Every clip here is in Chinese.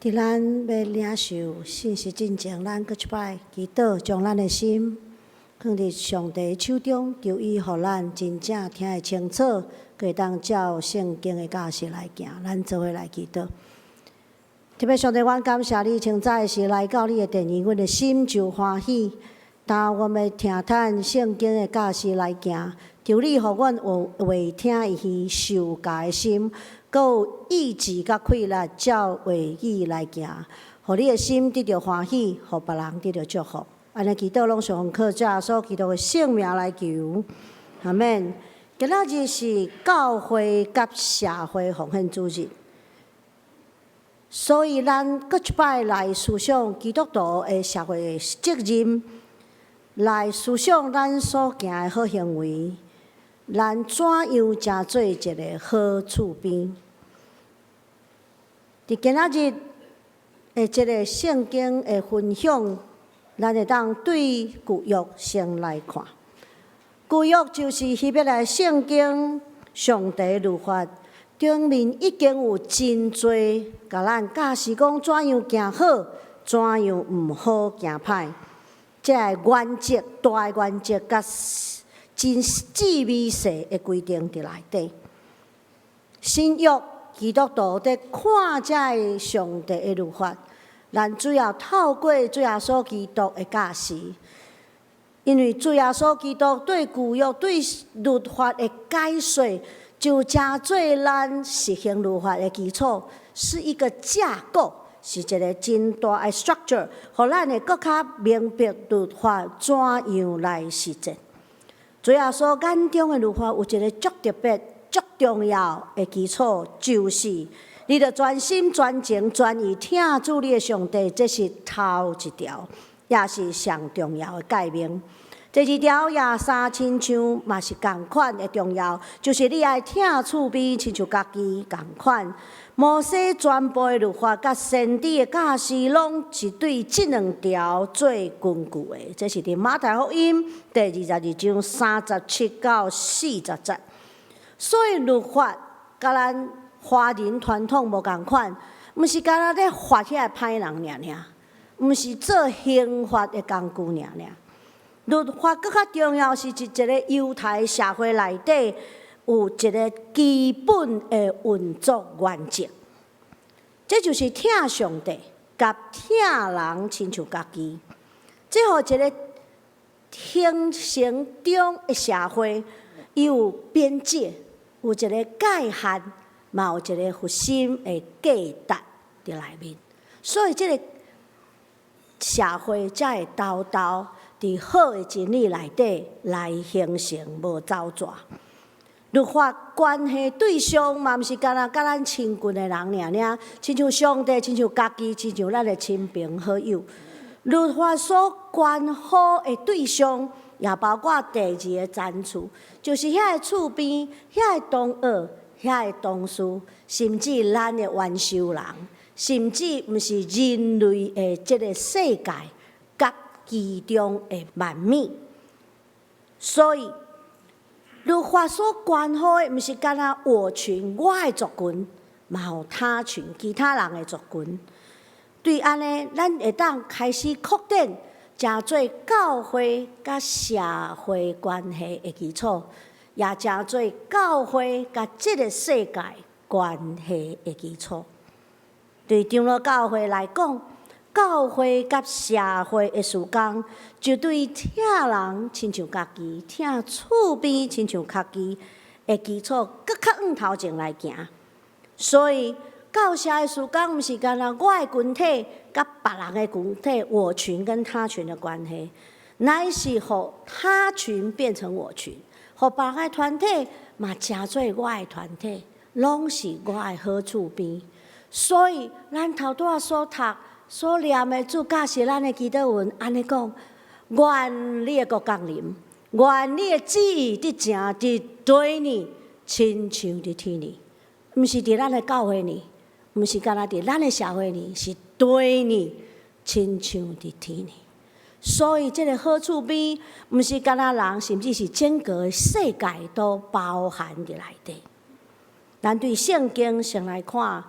伫咱要领受信息进前，咱搁一摆祈祷，将咱的心放伫上帝手中，求伊互咱真正听会清楚，可会当照圣经的教示来行。咱做伙来祈祷。特别上帝，阮感谢你，清早时来到你的殿院，阮的心就欢喜。当我们听探圣经的教示来行，求你互阮有会听伊受教的心。阁有意志甲气力，照话语来行，互你的心得到欢喜，互别人得到祝福。安尼祈祷拢上靠主耶稣基督的圣名来求，阿免。今仔日是教会甲社会奉献主日，所以咱阁一摆来思想基督徒的社会责任，来思想咱所行的好行为。咱怎样才做一个好厝边？伫今仔日的这个圣经的分享，咱会当对旧约先来看。旧约就是迄笔来圣经，上帝律法顶面已经有真侪，甲咱教示讲怎样行好，怎样毋好行歹。这个原则、大原则甲真细微细的规定伫内底。新约基督徒伫看这上帝的律法，咱主要透过主耶稣基督的教示，因为主耶稣基督对旧约对律法的解说，就成做咱实行律法的基础，是一个架构，是一个真大的 structure， 互咱会更较明白律法怎样来实践。主耶稣眼中的律法有一个足特别、足重要的基础，就是你着专心、专情、专意听主你的上帝，这是头一条，也是上重要的诫命。第二条也三亲像嘛是共款的重要，就是你爱听厝边亲像家己共款。摩西全部的律法甲先知的教示，拢是对这两条做根据的。这是伫马太福音第22章37到40节。所以律法甲咱华人传统无共款，毋是干那咧罚遐个歹人尔，毋是做刑罚的工具尔。律法更较重要是一个犹太社会内底有一个基本的运作原则，这就是听上帝甲听人亲像家己。这互一个形成中的社会，伊有边界，有一个界限，嘛有一个核心的价值伫内面，所以这个社会才会斗斗伫好的真理内底来形成，无走蛇。律法关系对象嘛，毋是干那甲咱亲近的人尔，亲像上帝，亲像家己，亲像咱的亲朋好友。律法所关乎的对象，也包括第二个层次，就是遐个厝边、遐个同学、遐个同事，甚至咱的元首人，甚至毋是人类的这个世界，甲其中的万物。所以律法所关乎的，毋是干那我群、我的族群，嘛有他群、其他人的族群。对安尼，咱会当开始确定，成做教会甲社会关系的基础，也成做教会甲这个世界关系的基础。对长老教会来讲，教会甲社会的事工，就对听人亲像家己，听厝边亲像家己的基础，搁较往头前来行。所以教社的事工，毋是干那我的群体甲别人的群体，我群跟他群的关系，乃是互他群变成我群，互别人的团体嘛成做我的团体，拢是我的好厝边。所以咱头拄仔所读、所念的主教是咱的祈祷文，安尼讲：愿你的国降临，愿你的旨意伫正伫地呢，亲像伫天呢。毋是伫咱的教会呢，毋是干那伫咱的社会呢，是地呢，亲像伫天呢。所以这个好厝边，毋是干那人，甚至是整个世界都包含伫内底。咱对圣经先来看。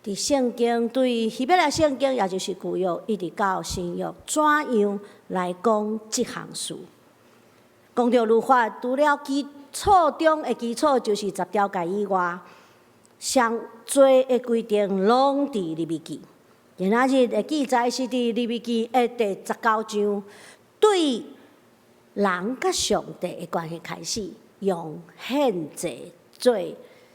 伫圣经对希伯来圣经，也就是旧约，一直到新约，怎样来讲即项事？讲到律法，除了基础中的基础，就是10条诫以外，上侪的规定拢伫利未记。今仔日的记载是伫利未记的第19章，对人甲上帝的关系开始，用献祭做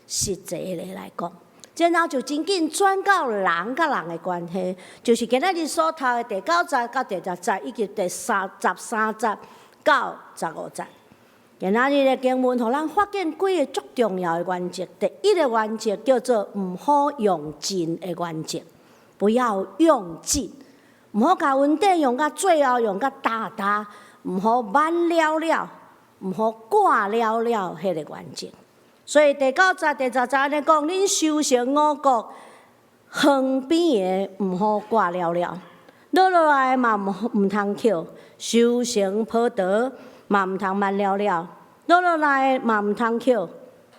实际的来讲。然后就真紧转到人甲人的关系，就是今仔日所读的第9节到第10节，以及第13节到15节。今仔日的经文，互咱发现几个足重要的原则。第一个原则叫做毋好用尽的原则，不要用尽，毋好甲文底用到最后，用到大，毋好慢了了，毋好赶了了，迄个原则。所以第9节、第10节安尼讲，恁修成五穀，旁边的毋好挂了了，落来嘛毋通捡，修成葡萄嘛毋通慢了了，落来嘛毋通捡，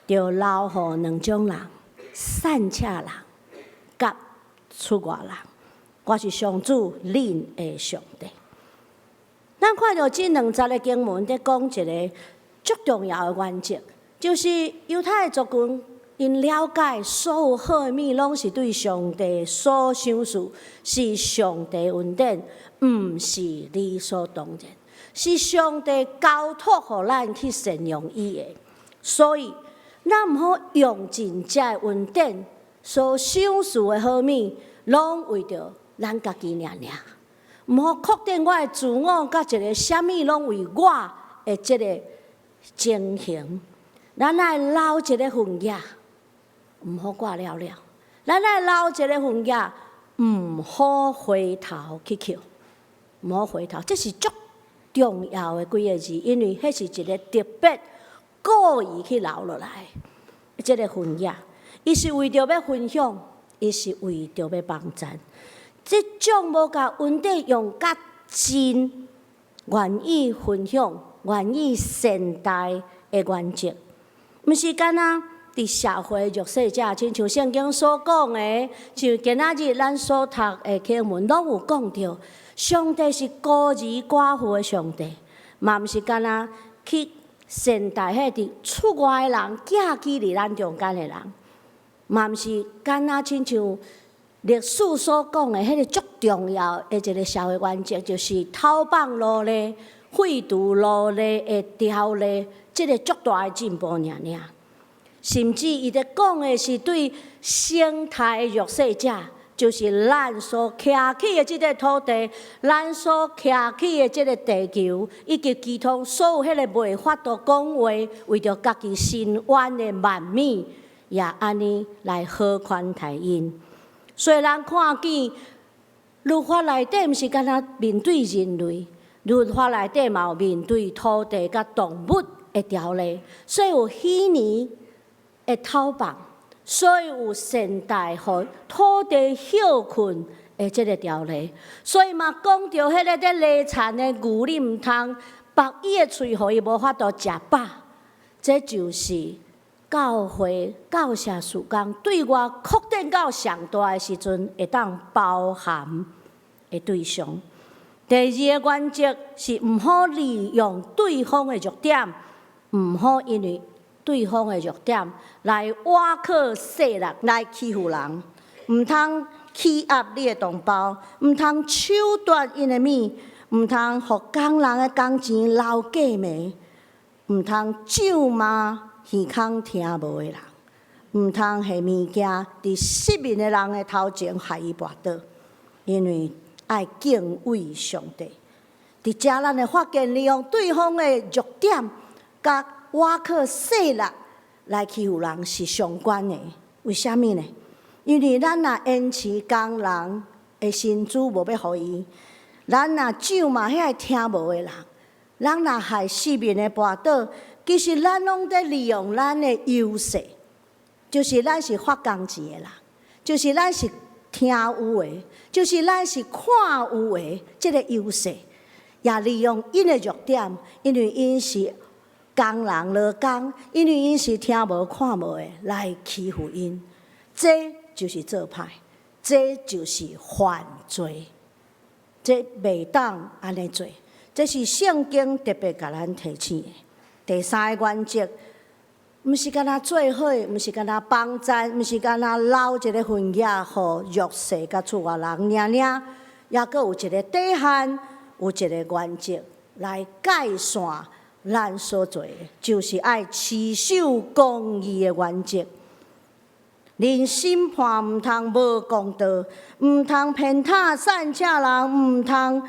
着留互两种人：善车人甲出外人。我是上主，恁的上帝。咱看到这2节的经文，在讲一个足重要的原则。就是犹太的族群，因了解所有好的物，拢是对上帝所想事，是上帝恩典，毋是理所当然，是上帝交托互咱去善用伊的。所以，咱毋好用尽这恩典所想事的好物，拢为着咱家己尔，毋好确定我的自我，甲一个啥物拢为我的这个情形。咱来留一个份额，毋好挂了了。咱来留一个份额，毋好回头去捡，毋好回头。这是足重要的几个字，因为迄是一个特别故意去留落来的这个份额。伊是为着要分享，伊是为着要帮助。这种无甲恩典用甲真，愿意分享、愿意善待的原则。毋是干那伫社会弱势者，亲像圣经所讲的，像今仔日咱所读的经文，拢有讲到，上帝是孤儿寡妇的上帝，嘛毋是干那去善待迄伫出外的人，寄居伫咱中间的人，嘛毋是干那亲像历史所讲的迄个足重要的一个社会原则，就是偷放奴隶、废除奴隶的条例。这个足大的进步尔，甚至伊在讲的是对生态弱势者，就是咱所徛起的这个土地，咱所徛起的这个地球，以及其他所有迄个袂法度讲话，为着家己伸冤的万米，也安尼来好款待因。虽然看见律法内底毋是干那面对人类，律法内底嘛有面对土地甲动物的条例，所以有稀泥的偷放，所以有善待互土地休困的这个条例，所以嘛讲到迄个在犁田的牛，你毋通绑伊的喙，互伊无法度食饱。这就是教会教社事工对我确定到上大的时阵，会当包含的对象。第二个原则是毋好利用对方的弱点。毋好因为对方的弱点来挖靠势力来欺负人，毋通欺压你的同胞，毋通抢夺因的物，毋通互工人的工钱留假卖，毋通咒骂耳孔听无的人，毋通下物件伫失明的人的头前害伊跋倒，因为爱敬畏上帝。伫遮咱会发现利用对方的弱点。甲挖靠势力来欺负人是相关的，为虾米呢？因为咱若延迟工人的薪资无要互伊，咱若咒骂遐听无的人，咱若害失明的跋倒，其实咱拢在利用咱的优势，就是咱是发工钱的人，就是咱是听有的，就是咱是看有的，这个优势，也利用因的弱点，因为因是工人劳工，因为因是听无看无的来欺负因，这就是做歹，这就是犯罪，这袂当安尼做。这是圣经特别甲咱提醒的。第三个原则，毋是干那做伙，毋是干那帮赞，毋是干那留一个份额，互弱势甲厝外人领，也阁有一个底线，有一个原则来界线。咱所做的，就是爱持守公义的原则。人审判毋通无公道，毋通偏袒善假人，毋通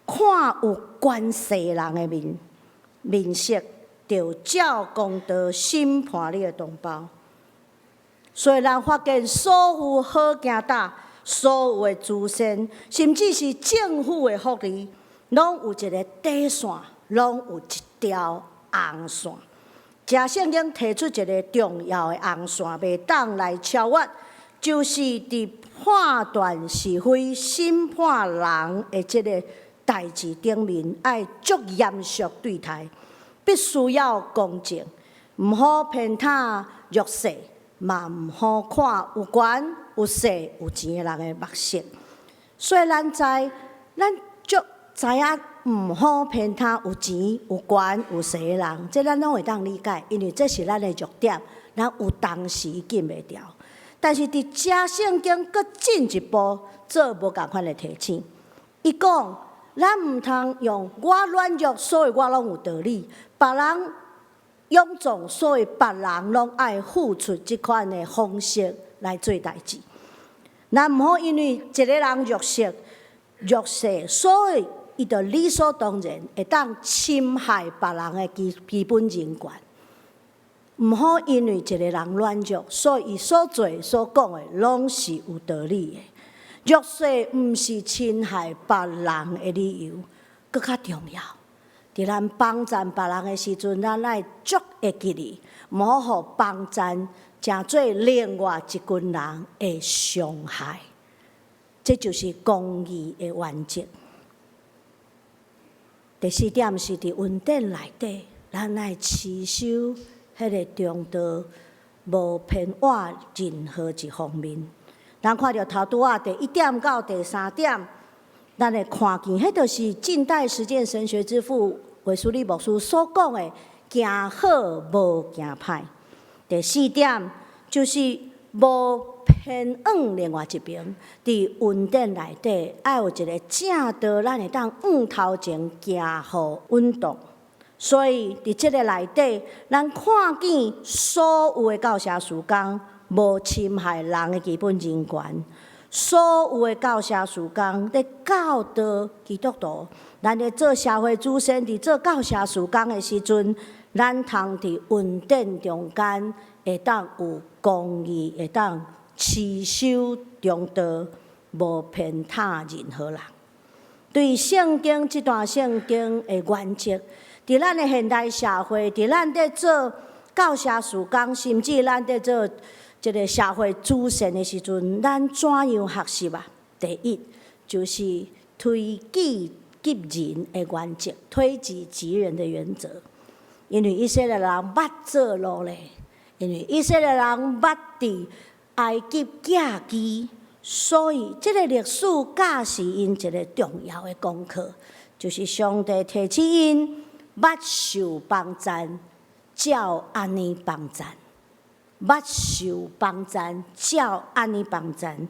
看有权势人的面色，着照公道审判你的同胞。虽然发现所有好行大，所有的资讯，甚至是政府的福利，拢有一个底线，拢有一条红线。正圣经提出一个重要的红线，袂当来超越，就是伫判断是非、审判人的这个代志顶面，爱足严肃对待，必须要公正，毋好偏袒弱势，嘛毋好看有权、有势、有钱的人的目色。虽然咱足知影毋好偏袒有钱、有权、有势的人，这咱拢会当理解，因为这是咱的弱点，咱有当时禁袂掉。但是伫正圣经搁进一步做无共款的提醒，伊讲咱毋通用我软弱，所以我拢有道理；别人勇壮，所以别人拢爱付出即款的方式来做代志。咱毋好因为一个人弱势，所以伊就理所当然会当侵害别人的基本人权。毋好因为一个人软弱，所以伊所做所讲的拢是有道理的。弱势毋是侵害别人的理由，搁较重要。伫咱帮赞别人的时阵，咱爱足会记哩，毋好互帮赞成做另外一群人的伤害。这就是公义的原则。第四点是伫恩典内底，咱爱持守迄个中道，无偏倚任何一方面。咱看到头拄仔第1点到第3点，咱会看见，迄就是近代实践神学之父韦斯利牧师所讲的“行好无行歹”。第4点就是无偏往另外一边，伫恩典内底爱有一个正道，咱会当往头前行互稳当。所以伫即个内底，咱看见所有的教社事工无侵害人的基本人权，所有的教社事工咧教导基督徒，咱咧做社会主先伫做教社事工的时阵，咱通伫恩典中间会当有公义，会当持守中道，无偏袒任何人。对圣经这段圣经的原则，伫咱的现代社会，伫咱在做教社事工，甚至咱在做这个社会主线的时阵，咱怎样学习啊？第一就是推己及人的原则，推己及人的原则。因为以色列人捌做奴隶，因为以色列人捌伫埃及寄居，所以这个历史教是因一个重要的功课，就是上帝提起因捌受帮赞，照安尼帮赞。捌受帮赞，照安尼帮赞，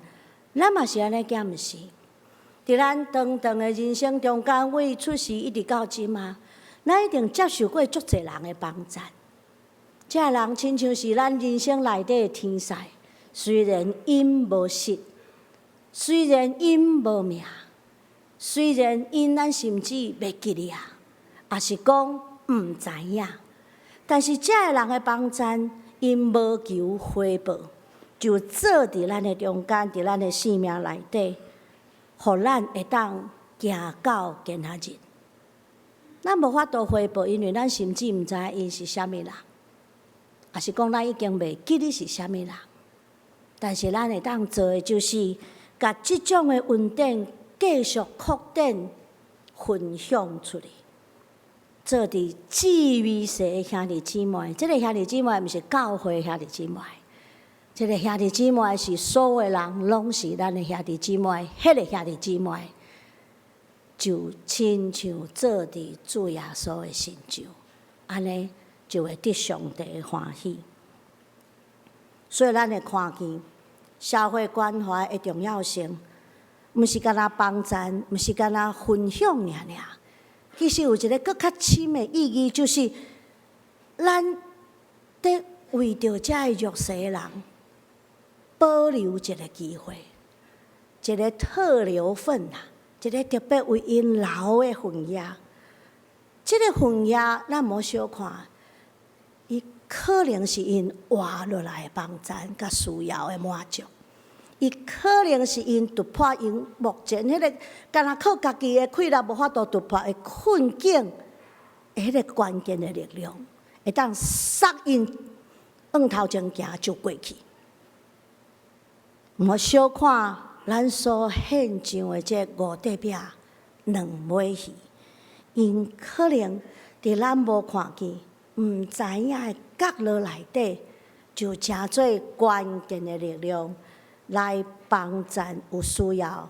咱嘛是安尼检视。伫咱长长的人生中间，为出世一直到今啊，咱一定接受过足侪人的帮赞。这人亲像是咱人生内底的天使，虽然因无实，虽然因无命，虽然因咱甚至袂记哩啊，也是讲毋知影，但是这人的帮赞。因无求回报，就做伫咱的中间，伫咱的生命内底，互咱会当行到今仔日。咱无法度回报，因为咱甚至毋知影伊是啥物人，也是讲咱已经袂记你是啥物人。但是咱会当做的就是，甲即种的恩典继续扩展、分享出去。做伫至微细的兄弟姊妹，这个兄弟姊妹毋是教会兄弟姊妹，这个兄弟姊妹是所有人拢是咱的兄弟姊妹，迄个兄弟姊妹就亲像做伫主耶稣的身上，安尼就会得上帝的欢喜。所以咱会看见社会关怀的重要性，毋是干那帮赞，毋是干那分享尔尔。其实有一个更较深的意义，就是咱得为着遮个弱势的人保留一个机会，一个特留份啊，一个特别为因留的份野。这个份野咱莫小看，伊可能是因活落来的帮赞甲需要的满足。伊可能是因突破因目前迄个干那靠家己的气力无法度突破的困境，迄个关键的力量，会当杀因往头前行就过去。莫小看咱所献上的这五块饼、两尾鱼，因可能伫咱无看见、毋知影的角落内底，就真做关键的力量。来帮赞有需要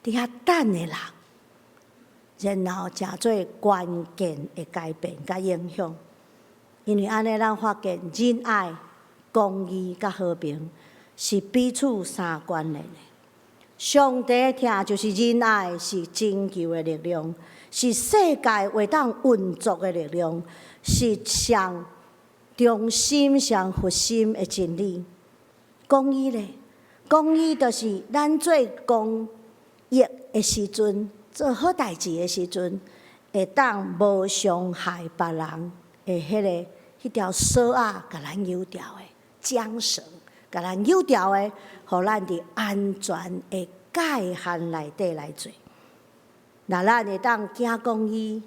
伫遐等的人，然后真做关键的改变甲影响。因为安尼，咱发现仁爱、公义甲和平是彼此相关联的。上帝听就是仁爱，是拯救的力量，是世界会当运作的力量，是上中心、上核心的真理。公义咧。公义就是咱做公益的时阵，做好代志的时阵，会当无伤害别人的迄条绳啊，甲咱扭掉的缰绳，甲咱扭掉的，互咱伫安全的界限内底来做。那咱会当行公义、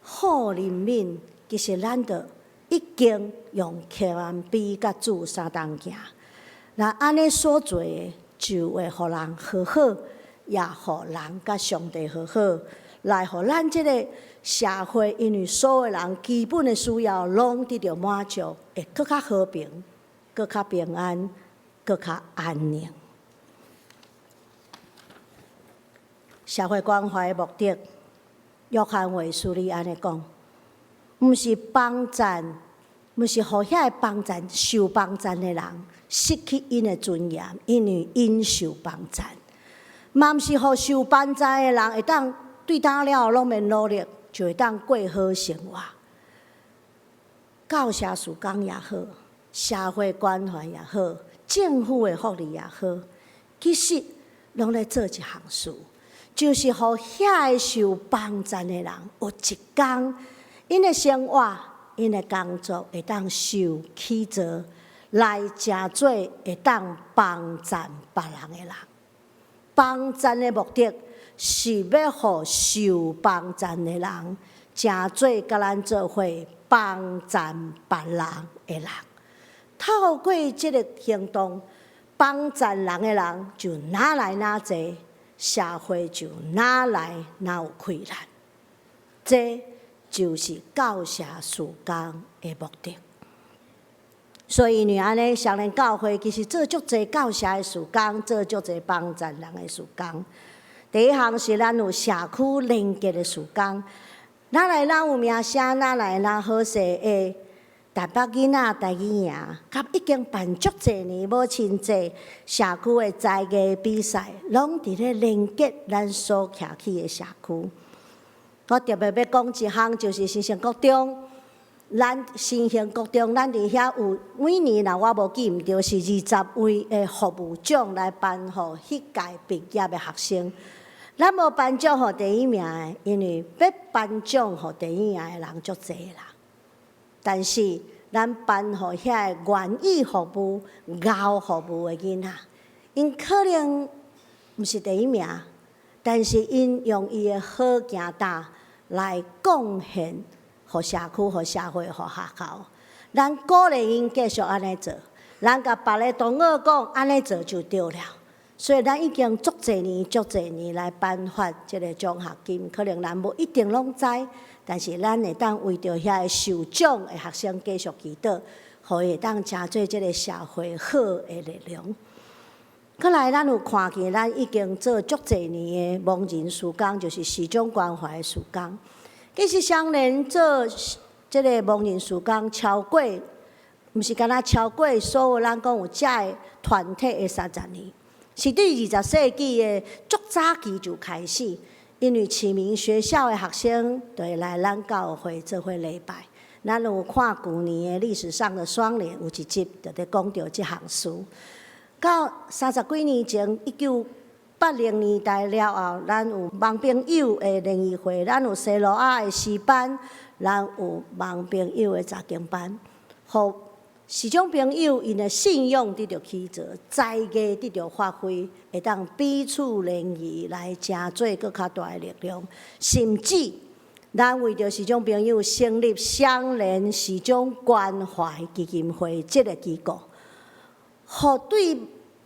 好人民，其实咱就已经用谦卑甲主相同行。那安尼所做的，就会互人和好，也互人甲上帝和好，来互咱即个社会，因为所有人基本的需要拢得到满足，会更较和平、更较平安、更较安宁。社会关怀的目的，约翰卫斯理安尼讲，毋是帮赞，毋是互遐个帮赞受帮赞的人失去因的尊严，因为因受帮赞；嘛毋是互受帮赞的人会当对当了后拢免努力，就会当过好生活。教社事工也好，社会关怀也好，政府的福利也好，其实拢咧做一项事，就是互遐个受帮赞的人有一天，因的生活、因的工作会当受起造。来真做会当帮赞别人的人，帮赞的目的是要互受帮赞的人真做甲咱做伙帮赞别人的人。透过这个行动，帮赞人的人就哪来哪济，社会就哪来哪有困难。这就是教社事工的目的。所以，因为安尼，双连教会其实做足侪教社的事工，做足侪帮赞人的事工。第一项是咱有社区连结的事工，哪来咱有名声，哪来咱好势的台北囡仔、台语爷，甲已经办足侪年，母亲节、社区的才艺比赛，拢伫咧连结咱所徛起的社区。我特别要讲一项，就是新城国中。咱新兴国中，咱伫遐有每年若我无记毋对，是20位的服务奖来颁互迄届毕业的学生。咱无颁奖互第一名的，因为要颁奖互第一名的人足侪啦。但是咱颁互遐个愿意服务、熬服务的囡仔，因可能毋是第一名，但是因用伊的好行胆来贡献。互社区、互社会、互学校，咱鼓励因继续安尼做。咱甲别个同学讲，安尼做就对了。所以咱已经足侪年来颁发即个奖学金，可能咱无一定拢知，但是咱会当为着遐个受奖的学生继续祈祷，互伊会当成做即个社会好诶力量。过来，咱有看见，咱已经做足侪年诶盲人事工，就是市长关怀事工。其实双连做即个盲人事工超过，毋是敢若超过所有咱讲有遮诶团体诶30年，是对20世纪诶足早期就开始。因为启明学校诶学生就会来咱教会做伙礼拜。咱有看旧年诶历史上的双连有一集，就咧讲到即项事。到30几年前，1980年代了后，咱有盲朋友的联谊会，咱有西路亚的诗班，咱有盲朋友的查经班，互视障朋友因的信用得到起造，才艺得到发挥，会当彼此联谊来成做更较大的力量。甚至咱为着视障朋友成立双连视障关怀基金会这个机构，互对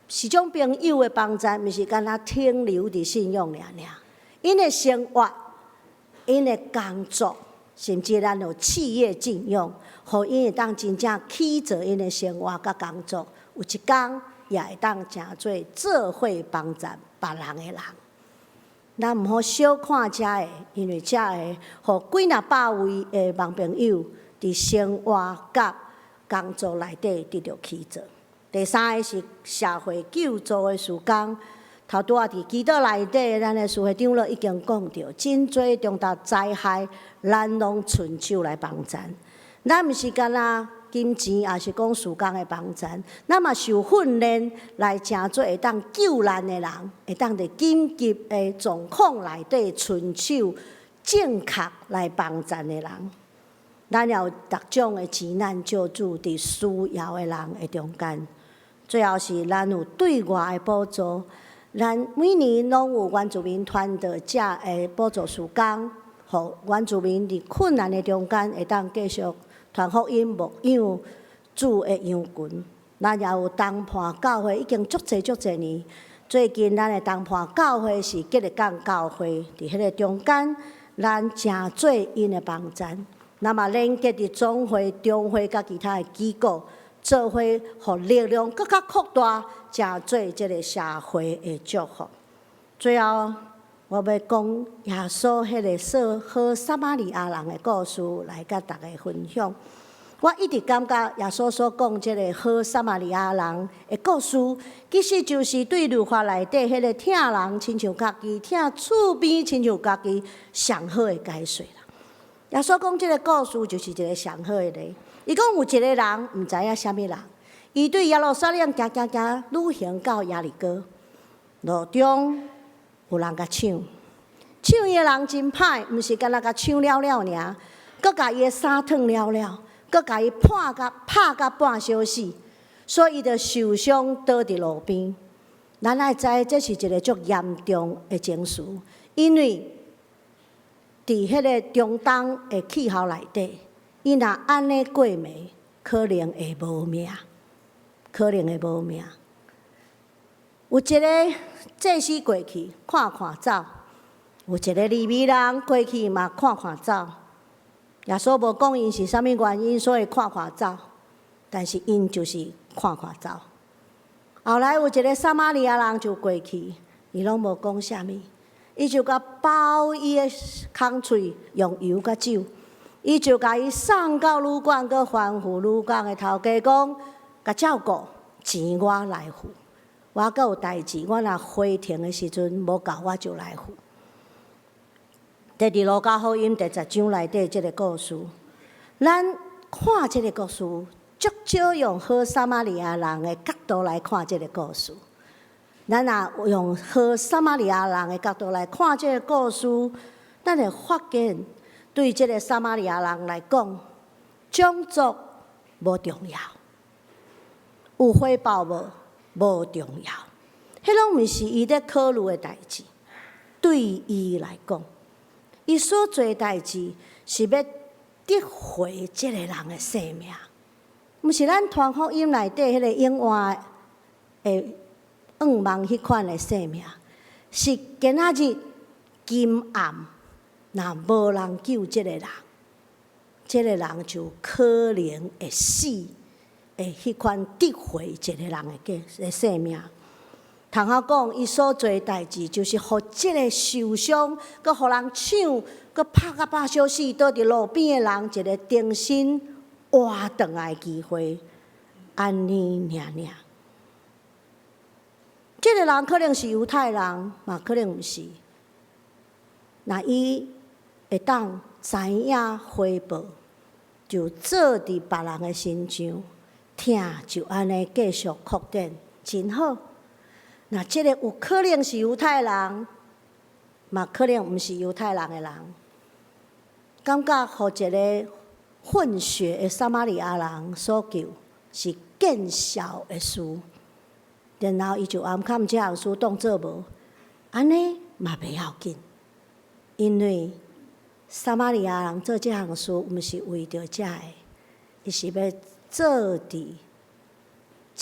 视障朋友的帮助，毋是干那停留伫信用尔，因的生活、因的工作，甚至咱有企业禁用，互因会当真正起造因的生活甲工作，有一天也会当成做伙帮助别人的人。咱毋好小看遮个，因为遮个互几若百位的盲朋友伫生活甲工作内底得到起造。第三个是社会救助的事工，头拄仔伫基督内底，咱的司会长了已经讲到，真多重大灾害，咱拢伸手来帮助。咱毋是干那金钱，也是讲事工的帮助，咱嘛受训练来成做会当救难的人，会当伫紧急的状况内底伸手正确来帮助的人。咱有各种的急难救助伫需要的人的中间。最后是咱有对外的补助，咱每年拢有原住民团队遮的补助事工，互原住民伫困难的中间会当继续传福音、牧养主的羊群。咱也有东盘教会，已经足侪年。最近咱的东盘教会是吉日港教会，伫迄个中间，咱诚做因的帮助。那么连结伫总会、中会甲其他的机构。做伙，互力量更较扩大，成做即个社会的祝福。最后，我要讲耶稣迄个好撒玛利亚人的故事来甲大家分享。我一直感觉耶稣所讲即个好撒玛利亚人的故事，其实就是对律法内底迄个疼人亲像家己，疼厝边亲像家己上好的解说啦。耶稣讲即个故事就是一个上好的例。伊讲有一个人，毋知影啥物人，伊对耶路撒冷行，旅行到耶利哥，路中有人甲抢伊的人真歹，毋是干那甲抢了尔，佮甲伊的衫脱了，佮甲伊拍甲半小时，所以伊就受伤倒伫路边。咱爱知这是一个足严重的情事，因为伫迄个中东的气候内底。伊若安尼过暝，可能会无命。有一个祭司过去看走，有一个利未人过去嘛看走。耶稣无讲因是啥物原因，所以看走，但是因就是看走。后来有一个撒玛利亚人就过去，伊拢无讲啥物，伊就甲包伊的空喙用油甲酒。伊就甲伊送到旅馆，佮吩咐旅馆的头家讲，甲照顾，钱我来付。我佮有代志，我若回程的时阵无够，我就来付。伫《路加福音》第10章内底即个故事，咱看即个故事，足少用好撒玛利亚人的角度来看即个故事。咱若用好撒玛利亚人的角度来看即个故事，咱会发现。对即个撒玛利亚人来讲，种族无重要，有回报无重要，迄拢毋是伊咧考虑的代志。对伊来讲，伊所做代志是要得回即个人的性命，毋是咱传福音内底迄个永远的噩梦迄款的性命，是今仔日今暗。若无人救即个人，即个人就可能会死迄款得回一个人的性命。通好讲，伊所做的代志，就是互即个受伤、佮互人抢、佮拍甲8小时倒伫路边的人，一个重新活转来的机会，安尼尔。即个人可能是犹太人，嘛可能毋是。那伊会当知影回报，就做伫别人的身上，听就安尼继续扩展，真好。那即个有可能是犹太人，嘛可能毋是犹太人的人，感觉互一个混血的撒玛利亚人所救，是见效的事。然后伊就暗砍即项事当做无，安尼嘛袂要紧，因为撒玛利亚人做即项事，毋是为着遮个，伊是要做伫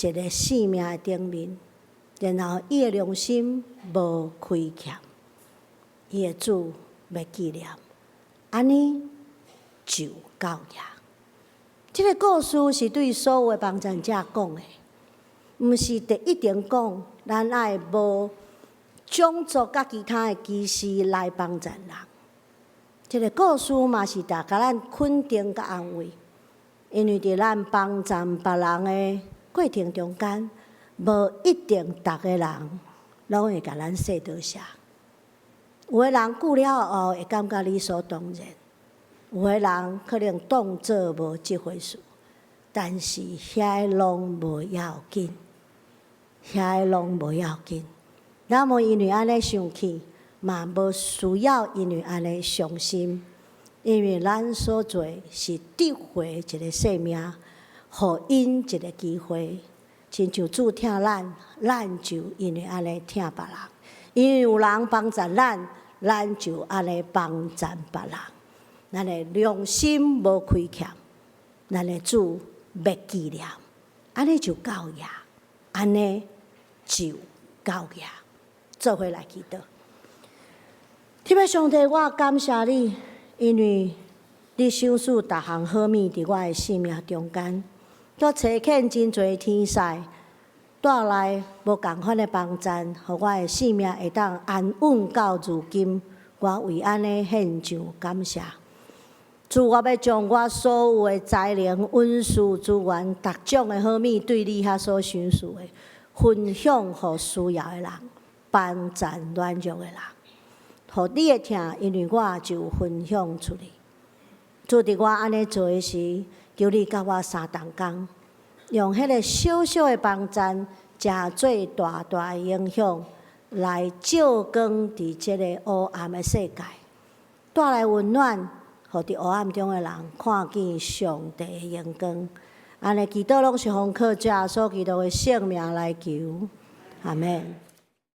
一个性命的顶面。然后伊的良心无亏欠，伊的主要纪念，安尼就够呀。这个故事是对所有的帮助者讲的，毋是一定讲咱爱无种族甲其他的歧视来帮助人。这个故事嘛是大家咱肯定甲安慰，因为伫咱帮助别人的过程中间。无一定，逐个人拢会甲咱说多谢。有个人久了后会感觉理所当然，有个人可能当做无即回事。但是遐个拢无要紧，遐个拢无要紧。咱无因为安尼生气，嘛无需要因为安尼伤心，因为咱所做是得回一个生命，互因一个机会。亲像主疼咱，咱就因为安尼疼别人；因为有人帮助咱，咱就安尼帮助别人。咱的良心无亏欠，咱的主要纪念，安尼就够呀，安尼就够呀。做伙来祈祷。天父上帝，我感谢你，因为你赏赐逐项好物伫我的生命中间。佮找见真侪天使，带来无共款的帮助，互我的生命会当安稳到如今。我为安尼献上感谢。主，我要将我所有的才能、运势、资源、各种的好物，对你遐所赏赐的，分享互需要的人，帮助软弱的人。互你的疼，因为我就分享出去。主，伫我安尼做的时，求你甲我相同工，用迄个小小的帮助，诚做大大的影响，来照光伫即个黑暗的世界，带来温暖，互伫黑暗中的人看见上帝的阳光。安尼祈祷拢是奉靠主耶稣基督的圣名来求，阿门。